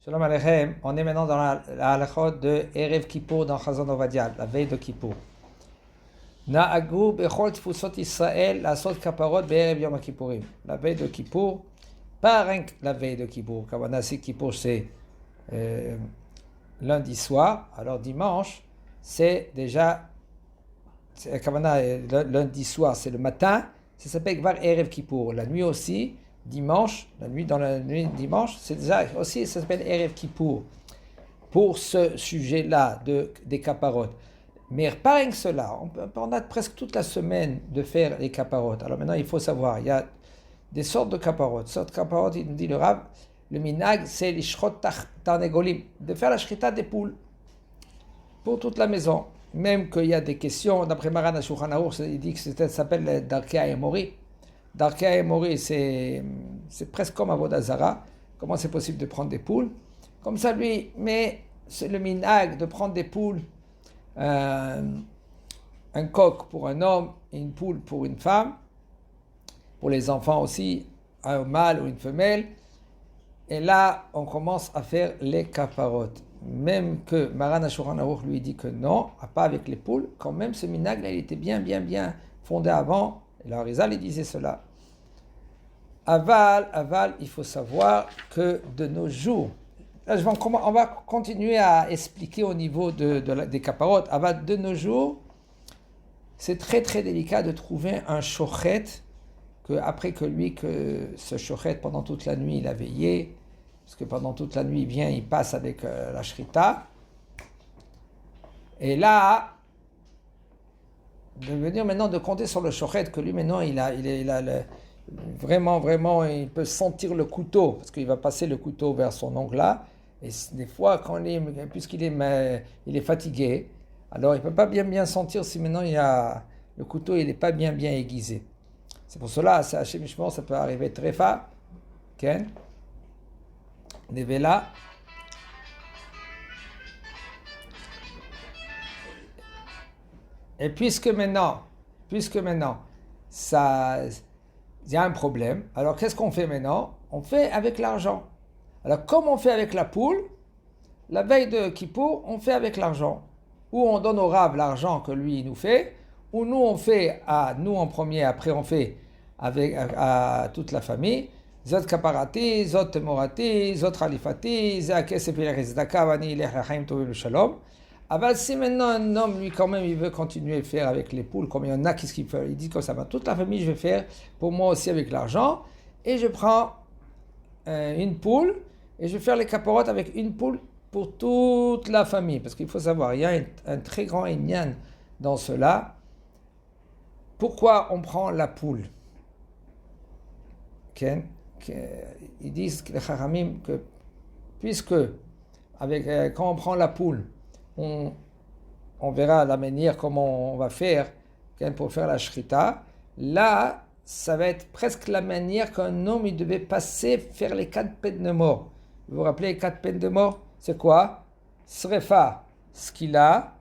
Shalom Aleichem, on est maintenant dans la halachot de Erev Kippour dans Chazon Ovadia, la veille de Kippour. Na'agu bechol tfusot Israël lasot kaparot be'erev Yom Kippourim. La veille de Kippour, pas rien que la veille de Kippour. Kavana si Kippour c'est lundi soir, alors dimanche c'est déjà, Kavana lundi soir c'est le matin, ça s'appelle Kvar Erev Kippour. La nuit aussi, dimanche, dans la nuit dimanche, c'est déjà aussi, ça s'appelle Erev Kippour. Pour ce sujet-là des caparotes. Mais pas rien que cela, on a presque toute la semaine de faire les caparotes. Alors maintenant, il faut savoir, il y a des sortes de caparotes. Sortes de caparotes, il nous dit le Rav, le minag, c'est les shrot tarnegolim, de faire la shrita des poules pour toute la maison. Même qu'il y a des questions, d'après Maran Shulchan Aruch, il dit que ça s'appelle Darkei Emori. Darkei Emori, c'est presque comme Avodah Zara. Comment c'est possible de prendre des poules? Comme ça, lui, mais c'est le minag de prendre des poules, un coq pour un homme et une poule pour une femme, pour les enfants aussi, un mâle ou une femelle. Et là, on commence à faire les caparotes. Même que Maran Shulchan Aruch lui dit que non, pas avec les poules, quand même ce minag là, il était bien fondé avant. Et la Arizal, il disait cela. Aval, il faut savoir que de nos jours, là, on va continuer à expliquer au niveau des caparotes. Aval, de nos jours, c'est très très délicat de trouver un shochet, après que ce shochet, pendant toute la nuit, il a veillé, parce que pendant toute la nuit, il passe avec la shrita. Et là, de venir maintenant de compter sur le shochet, que lui maintenant, il a vraiment, il peut sentir le couteau, parce qu'il va passer le couteau vers son ongle là, et des fois, puisqu'il est fatigué, alors il ne peut pas bien sentir si maintenant le couteau il n'est pas bien aiguisé. C'est pour cela, ça peut arriver très fort, Ken, Nevela. Et puisque maintenant, il y a un problème, alors qu'est-ce qu'on fait maintenant? On fait avec l'argent. Alors comme on fait avec la poule, la veille de Kippour, on fait avec l'argent. Ou on donne au Rav l'argent que lui il nous fait, ou nous on fait nous en premier, après on fait à toute la famille. Zot kaparati, zot morati, zot khalifati, zot kesef tzedaka vani ilech lachaim tovim shalom. Alors si maintenant un homme, lui quand même, il veut continuer à faire avec les poules, comme il y en a, qu'est-ce qu'il fait? Il dit comme ça, toute la famille, je vais faire pour moi aussi avec l'argent, et je prends une poule, et je vais faire les caparotes avec une poule pour toute la famille. Parce qu'il faut savoir, il y a un très grand inyan dans cela. Pourquoi on prend la poule? Ils disent, les Chachamim, que puisque quand on prend la poule, on verra la manière comment on va faire pour faire la shrita. Là, ça va être presque la manière qu'un homme il devait faire les 4 peines de mort. Vous vous rappelez les 4 peines de mort? C'est quoi? Srefa, skila,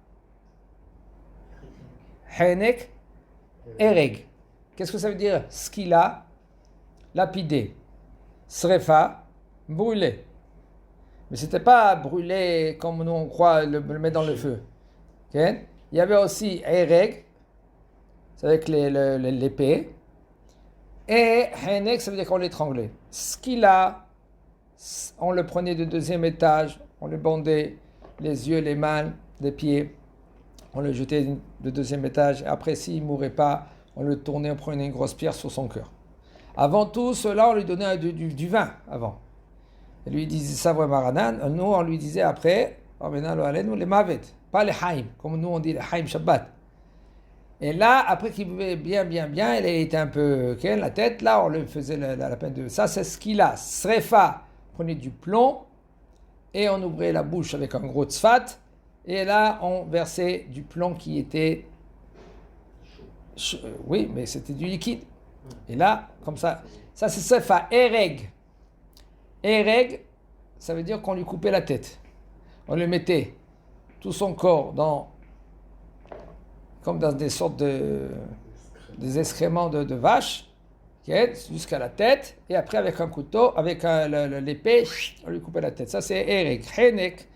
henek, ereg. Qu'est-ce que ça veut dire? Skila, lapider. Srefa, brûler. Mais ce n'était pas brûler comme nous on croit, le mettre dans le feu. Okay? Il y avait aussi ereg, c'est avec l'épée. Et henek, ça veut dire qu'on l'étranglait. Skila, on le prenait du 2e étage, on le bandait les yeux, les mains, les pieds. On le jetait du 2e étage. Et après, s'il ne mourait pas, on le tournait, on prenait une grosse pierre sur son cœur. Avant tout cela, on lui donnait du vin avant. Et lui disait ça, Maranan. Nous, on lui disait après, les mavet, pas les haïm, comme nous on dit les haïm Shabbat. Et là, après qu'il buvait bien, il était un peu la tête, là, on lui faisait la peine de ça. C'est ce qu'il a. Srefa, prenait du plomb et on ouvrait la bouche avec un gros tzfat. Et là, on versait du plomb qui était. Oui, mais c'était du liquide. Et là, comme ça c'est Srefa, ereg. Ereg, ça veut dire qu'on lui coupait la tête. On lui mettait tout son corps comme dans des sortes des excréments de vaches, ok, jusqu'à la tête, et après avec un couteau, avec l'épée, on lui coupait la tête. Ça c'est Ereg. Henek,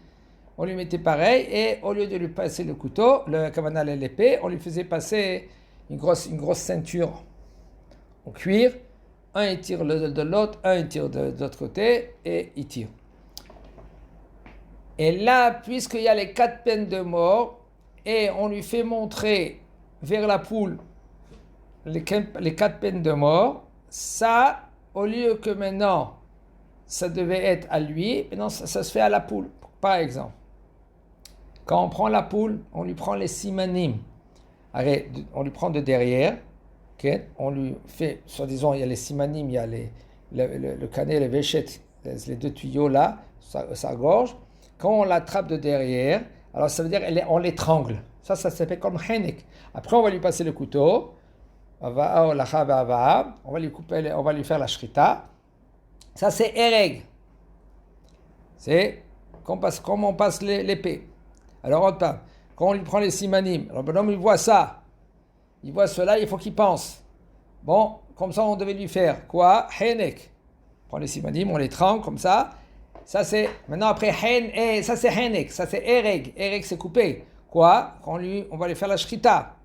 on lui mettait pareil, et au lieu de lui passer le couteau, le kavanah et l'épée, on lui faisait passer une grosse ceinture en cuir. Un il tire de l'autre, un il tire de l'autre côté, et il tire. Et là, puisqu'il y a les 4 peines de mort, et on lui fait montrer vers la poule les 4 peines de mort, ça, au lieu que maintenant, ça devait être à lui, maintenant ça se fait à la poule. Par exemple, quand on prend la poule, on lui prend les simanim. On lui prend de derrière, okay? On lui fait, soi-disant, il y a les simanim, il y a le canet, les véchettes, les 2 tuyaux là, sa gorge. Quand on l'attrape de derrière, alors ça veut dire on l'étrangle. Ça s'appelle comme henek. Après, on va lui passer le couteau. On va lui couper, on va lui faire la shrita. Ça, c'est ereg. C'est comme on passe l'épée. Alors, quand on lui prend les simanim, alors bonhomme, il voit ça. Il voit cela, il faut qu'il pense. Bon, comme ça, on devait lui faire quoi? Henek. On prend les simanim, on les trangle comme ça. Ça, c'est, maintenant, après, ça, c'est henek. Ça, c'est ereg. Ereg, c'est coupé. Quoi? On va lui faire la shrita.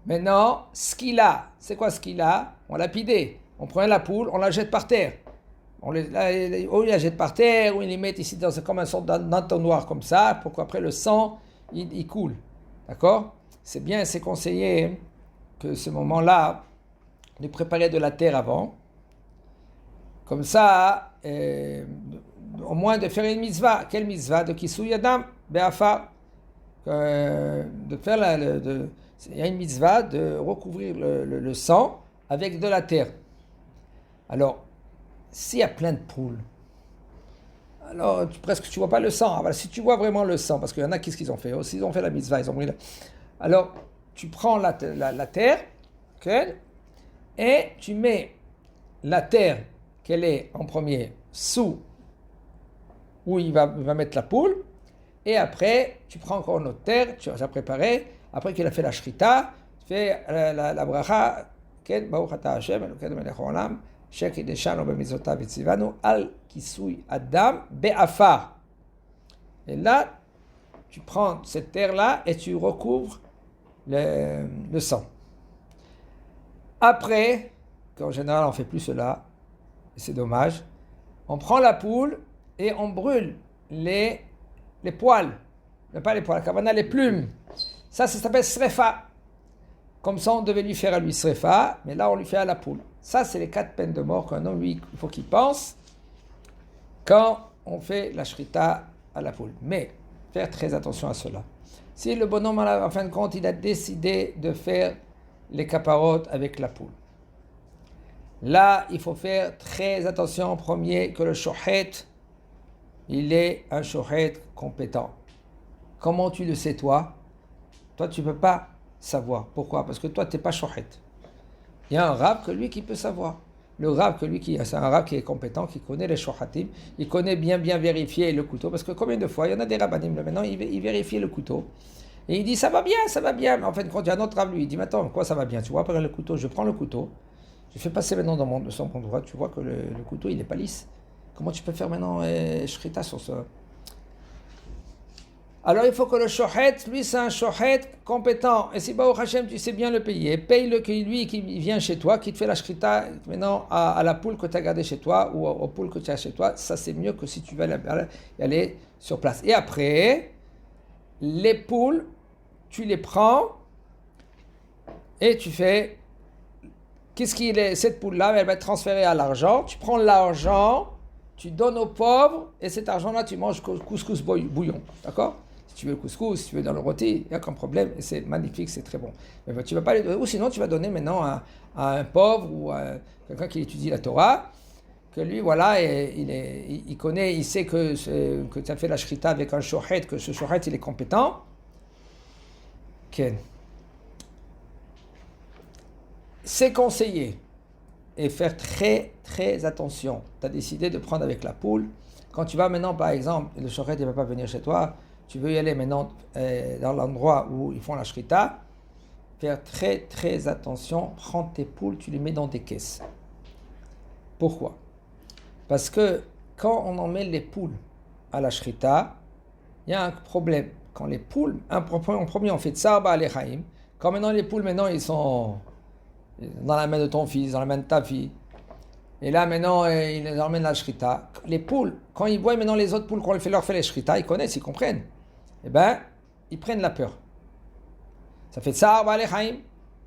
Maintenant, ce qu'il a, c'est quoi ce qu'il a? On l'a pidé. On prend la poule, on la jette par terre. Ou il la jette par terre, ou il les met ici comme un sorte d'entonnoir comme ça, pour qu'après le sang, il coule. D'accord? C'est bien, c'est conseillé que ce moment-là, de préparer de la terre avant. Comme ça, au moins de faire une mitzvah. Quelle mitzvah? De Kisui Adam, Be'afar. De faire il y a une mitzvah de recouvrir le sang avec de la terre. Alors, s'il y a plein de poules, alors presque tu vois pas le sang. Alors, si tu vois vraiment le sang, parce qu'il y en a, qu'est-ce qu'ils ont fait aussi? Ils ont fait la mitzvah, ils ont pris Alors, tu prends la terre, okay, et tu mets la terre qu'elle est en premier sous où il va mettre la poule, et après, tu prends encore une autre terre, tu as préparé. Après qu'il a fait la shrita, tu fais la bracha, Ken Baruch Ata Hashem, Elokeinu melech haolam, Asher kideshanu b'mitzvotav v'tzivanu, al kisui adam be'afar. Et là, tu prends cette terre-là et tu recouvres le sang. Après, qu'en général on ne fait plus cela, et c'est dommage, on prend la poule et on brûle les poils. Pas les poils, les plumes. Ça s'appelle srefa. Comme ça, on devait lui faire à lui srefa, mais là, on lui fait à la poule. Ça, c'est les 4 peines de mort qu'un homme, lui, il faut qu'il pense quand on fait la shrita à la poule. Mais, faire très attention à cela. Si le bonhomme, en fin de compte, il a décidé de faire les caparotes avec la poule. Là, il faut faire très attention, en premier, que le shochet, il est un shochet compétent. Comment tu le sais, toi? Toi, tu ne peux pas savoir. Pourquoi? Parce que toi, tu n'es pas shochet. Il y a un rab que lui qui peut savoir. Le rab que lui, c'est un rab qui est compétent, qui connaît les shochatim, il connaît bien vérifier le couteau. Parce que combien de fois, il y en a des rabbanim, maintenant, il vérifie le couteau. Et il dit, ça va bien. Mais en fin de compte, il y a un autre rab, lui, il dit, mais attends, quoi ça va bien? Tu vois, après le couteau, je prends le couteau, je fais passer maintenant dans son bon droit, tu vois que le couteau, il n'est pas lisse. Comment tu peux faire maintenant shrita sur ça? Alors il faut que le shochet, lui c'est un shochet compétent. Et si Baruch Hashem, tu sais bien le payer, paye-le lui qui vient chez toi, qui te fait la shrita maintenant à la poule que tu as gardée chez toi ou aux poules que tu as chez toi. Ça c'est mieux que si tu vas y aller sur place. Et après, les poules, tu les prends et tu fais... Cette poule-là, elle va être transférée à l'argent. Tu prends l'argent, tu donnes aux pauvres et cet argent-là, tu manges couscous bouillon. D'accord? Si tu veux le couscous, si tu veux dans le rôti, il n'y a aucun problème, et c'est magnifique, c'est très bon. Mais tu vas pas ou sinon tu vas donner maintenant à un pauvre ou à quelqu'un qui étudie la Torah, que lui, voilà, il connaît, il sait que tu as fait la shrita avec un shochet, que ce shochet, il est compétent. Ken. C'est conseillé, et faire très, très attention. Tu as décidé de prendre avec la poule. Quand tu vas maintenant, par exemple, le shochet, il ne va pas venir chez toi, tu veux y aller maintenant dans l'endroit où ils font la shrita, faire très très attention, prends tes poules, tu les mets dans des caisses. Pourquoi? Parce que quand on emmène les poules à la shrita, il y a un problème. Quand les poules, en premier on fait tsar ba'alei chaim, quand maintenant les poules, ils sont dans la main de ton fils, dans la main de ta fille, et là maintenant ils les emmènent à la shrita. Les poules, quand ils voient maintenant les autres poules qu'on leur fait les shrita, ils connaissent, ils comprennent. Eh bien, ils prennent la peur. Ça fait tsar ba'alei chaim.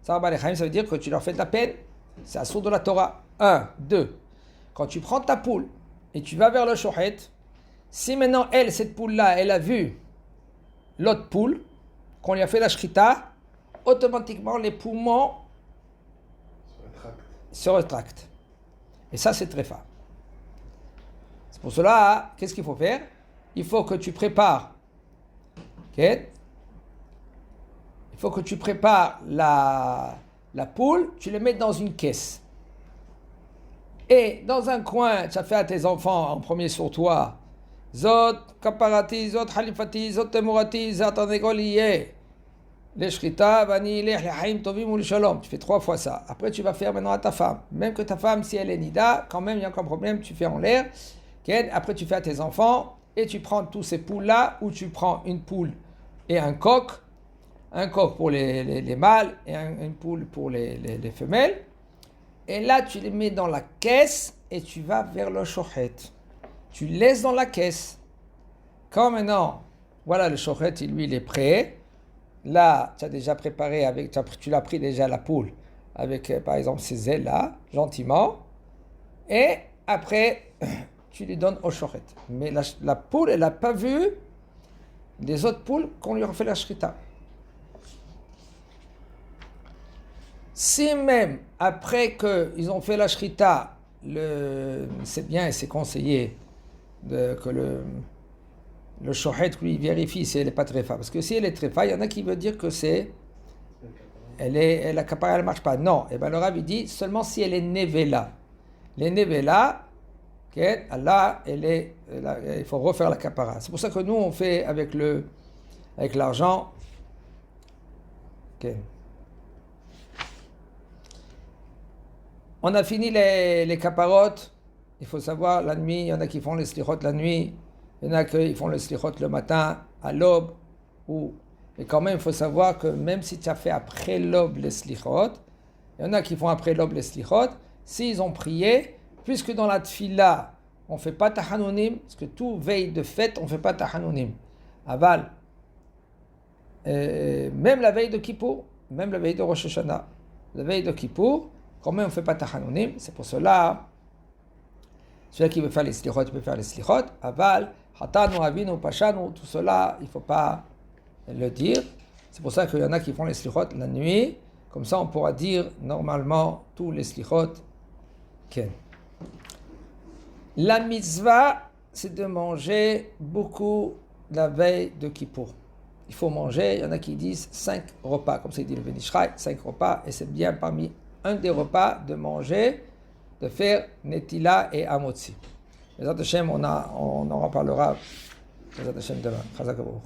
Tsar ba'alei chaim, ça veut dire que tu leur fais de la peine. C'est un sourd de la Torah. 1, 2. Quand tu prends ta poule et tu vas vers le shochet, si maintenant cette poule-là, elle a vu l'autre poule, qu'on lui a fait la shrita, automatiquement les poumons se rétractent. Et ça, c'est très fort. C'est pour cela, qu'est-ce qu'il faut faire? Il faut que tu prépares. Okay? Il faut que tu prépares la poule, tu le mets dans une caisse. Et dans un coin, tu as fait à tes enfants en premier sur toi, Zot kaparati, zot halifati, zot temurati, zot anegoliye. Les shrita, vani, les haim tovim ou le shalom. Tu fais 3 fois ça. Après, tu vas faire maintenant à ta femme. Même que ta femme, si elle est nida, quand même, il y a encore un problème, tu fais en l'air. Après, tu fais à tes enfants et tu prends tous ces poules-là, ou tu prends une poule et un coq pour les mâles et une poule pour les femelles. Et là, tu les mets dans la caisse et tu vas vers le shochet. Tu laisses dans la caisse. Quand maintenant, voilà, le shochet, lui, il est prêt. Là, tu as déjà préparé, tu l'as pris déjà la poule avec, par exemple, ces ailes-là, gentiment. Et après, tu les donnes au shochet. Mais la poule, elle n'a pas vu les autres poules qu'on lui a fait la shrita. Si même, après qu'ils ont fait la shrita, c'est bien et c'est conseillé que le shochet, lui, vérifie si elle n'est pas tréfa. Parce que si elle est tréfa, il y en a qui veulent dire que la kapara, elle ne marche pas. Non, et bien le Rav, il dit seulement si elle est nevela. Les nevela, Allah, il faut refaire la kapara. C'est pour ça que nous, on fait avec l'argent. On a fini les kaparotes. Il faut savoir, la nuit, il y en a qui font les slichot la nuit. Il y en a qui font les slichot le matin, à l'aube. Et quand même, il faut savoir que même si tu as fait après l'aube les slichot, il y en a qui font après l'aube les slichot, s'ils ont prié, puisque dans la tfila, on ne fait pas tahanunim, parce que tout veille de fête, on ne fait pas tahanunim. Aval, même la veille de Kippour, même la veille de Rosh Hashanah, la veille de Kippour, quand même on ne fait pas tahanunim, c'est pour cela, celui qui veut faire les slichot, il peut faire les slichot, aval, hatanu, avinu, pashanu, tout cela, il ne faut pas le dire. C'est pour ça qu'il y en a qui font les slichot la nuit, comme ça on pourra dire normalement tous les slichot. La mitzvah, c'est de manger beaucoup la veille de Kippour. Il faut manger, il y en a qui disent 5 repas, comme ça il dit le Ben Ish Chai, 5 repas, et c'est bien parmi un des repas de manger, de faire Netila et Amotzi. Les autres Hashem, on en reparlera les autres Hashem demain. Chazak Baruch.